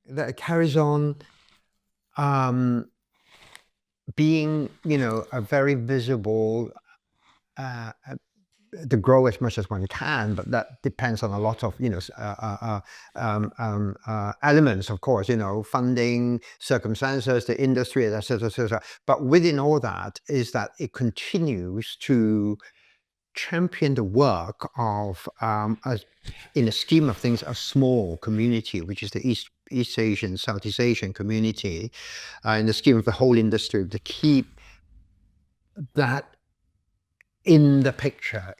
that carries on being, a very visible, to grow as much as one can, but that depends on a lot of, elements, of course, funding, circumstances, the industry, etc., etc. But within all that is that it continues to champion the work of, in the scheme of things, a small community, which is the East Asian, Southeast Asian community, in the scheme of the whole industry, to keep that in the picture,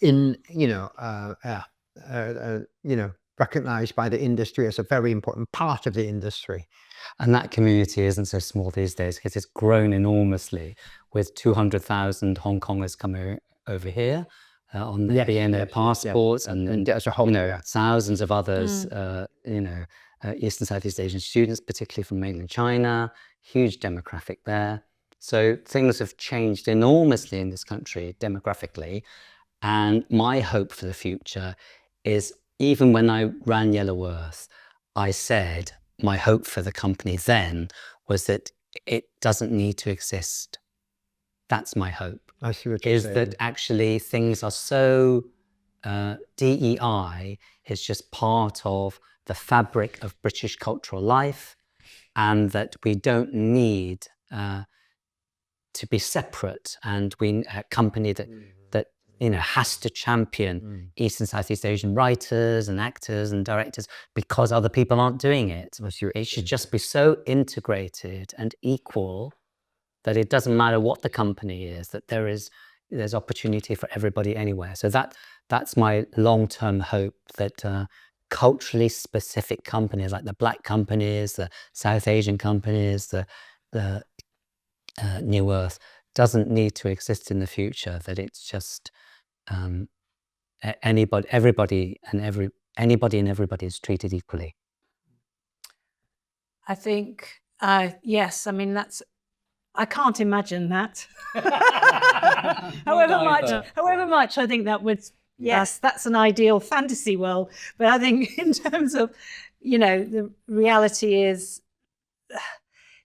recognized by the industry as a very important part of the industry. And that community isn't so small these days because it's grown enormously, with 200,000 Hong Kongers coming over here on the BNO passports, and as a whole, thousands of others, East and Southeast Asian students, particularly from mainland China, huge demographic there. So things have changed enormously in this country demographically. And my hope for the future is, even when I ran Yellow Earth, I said my hope for the company then was that it doesn't need to exist. That's my hope. I see what you're saying. That actually things are so, DEI is just part of the fabric of British cultural life, and that we don't need to be separate, and we a company that has to champion East and Southeast Asian writers and actors and directors because other people aren't doing it. It should just be so integrated and equal that it doesn't matter what the company is, that there's opportunity for everybody anywhere. So that's my long-term hope, that culturally specific companies like the Black companies, the South Asian companies, the New Earth doesn't need to exist in the future, that it's just everybody and everybody is treated equally. I think, yes, I mean, I can't imagine that. however much I think that would, yes, that's an ideal fantasy world. But I think in terms of, the reality is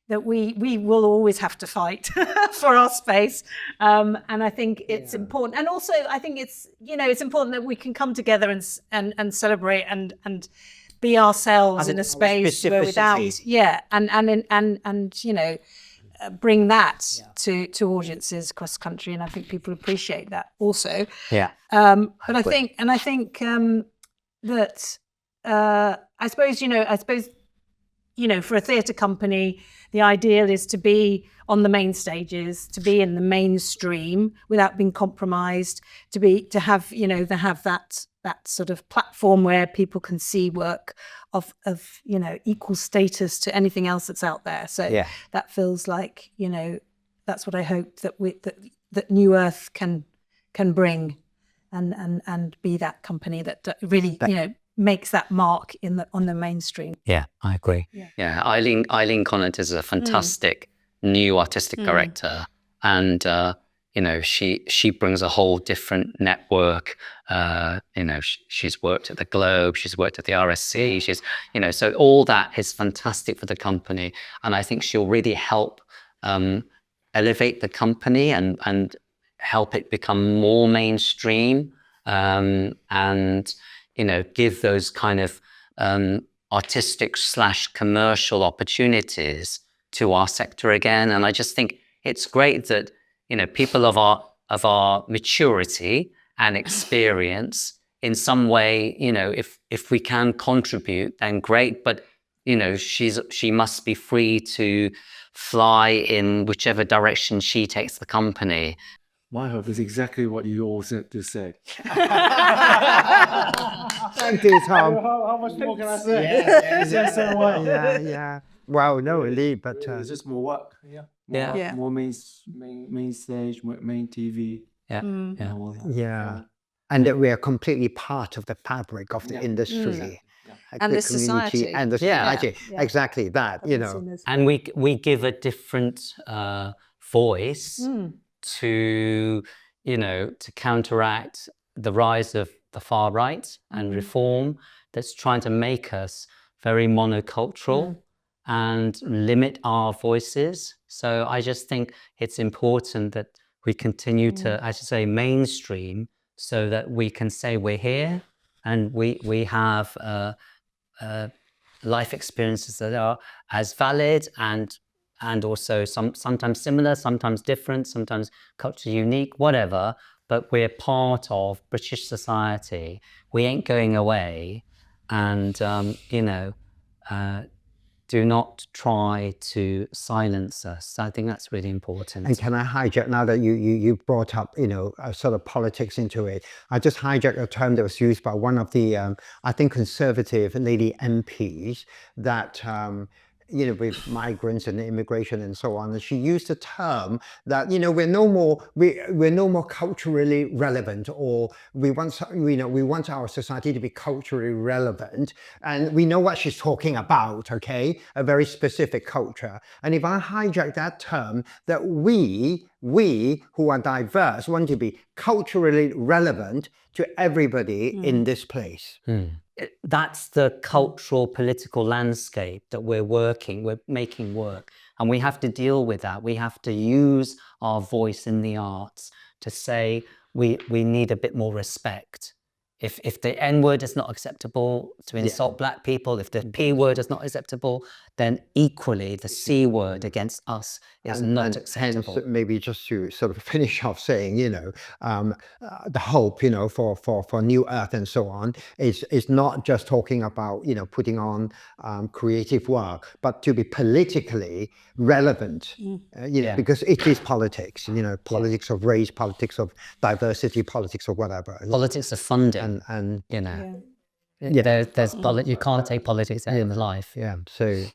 that we will always have to fight for our space. And I think it's important. And also I think it's, it's important that we can come together and celebrate and be ourselves in a space where without, bring that to audiences across the country. And I think people appreciate that also. Yeah. But I think that, I suppose, for a theatre company, the ideal is to be on the main stages, to be in the mainstream without being compromised, to have that sort of platform where people can see work of equal status to anything else that's out there. So that feels like, that's what I hope that New Earth can bring and be that company that really, makes that mark on the mainstream. Yeah, I agree. Yeah, Ailin Conant is a fantastic new artistic director, and she brings a whole different network. She's worked at the Globe, she's worked at the RSC, she's so all that is fantastic for the company, and I think she'll really help elevate the company and help it become more mainstream, and give those kind of artistic / commercial opportunities to our sector again. And I just think it's great that people of our maturity and experience in some way, if we can contribute, then great. But she must be free to fly in whichever direction she takes the company. My hope is exactly what you all just said. Thank you, Tom. How much more can I say? Yeah. Well, no, really, but it's just more work. More main stage, main TV. And that we are completely part of the fabric of the industry. And the society. And the society. Exactly that, And we give a different voice to counteract the rise of the far right and reform that's trying to make us very monocultural. and limit our voices. So I just think it's important that we continue to, as you say, mainstream, so that we can say we're here and we have life experiences that are as valid and also sometimes similar, sometimes different, sometimes culturally unique, whatever. But we're part of British society. We ain't going away, and do not try to silence us. I think that's really important. And can I hijack, now that you brought up, sort of politics into it, I just hijack a term that was used by one of the, I think, conservative lady MPs that, with migrants and immigration and so on. And she used the term that, we're no more culturally relevant, or we want our society to be culturally relevant. And we know what she's talking about, okay? A very specific culture. And if I hijack that term, that we who are diverse want to be culturally relevant to everybody in this place. That's the cultural political landscape that we're making work, and we have to deal with that. We have to use our voice in the arts to say we need a bit more respect. If the N word is not acceptable to insult Black people, if the P word is not acceptable, then equally the C word against us is not acceptable. Hence, maybe just to sort of finish off saying, the hope, for New Earth and so on is not just talking about, putting on creative work, but to be politically relevant, because it is politics, politics of race, politics of diversity, politics of whatever. Politics of funding. And there's you can't take politics out of life. Yeah. So